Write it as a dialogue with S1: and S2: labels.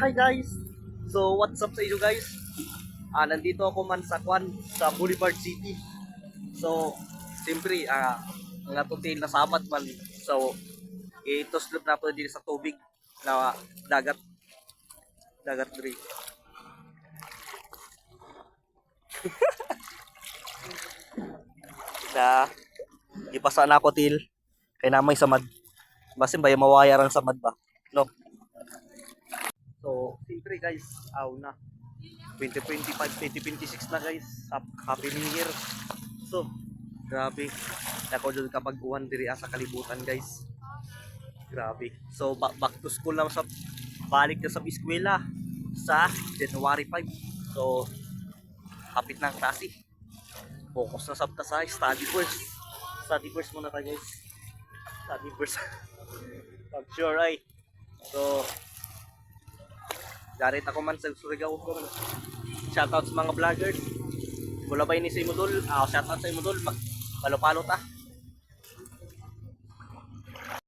S1: Hi guys! So what's up sa inyo guys? Nandito ako man sa sa Boulevard City. So, siyempre, ang atutin na sabat man. So, ituslop na po din sa tubig na dagat. Dagat diri. Na, ipasa na ako til. Kay namay samad. Basin ba yung mawayar ang samad ba? No? So, siyempre guys, na. 2025, 2026 na guys. Happy New Year. So, grabe. Ako dyan kapag uwan diri sa kalibutan guys. Grabe. So, back to school na sa balik na sa eskwela sa January 5. So, hapit na ang klase. Focus na sabta sa study first. Study first muna tayo guys. Study first. Pag sure ay. So, garit ako man sa Surigao ko. Shoutout sa mga vloggers. Mula ba ini sa Imudol? Shoutout sa Imudol. Palo-palo ta.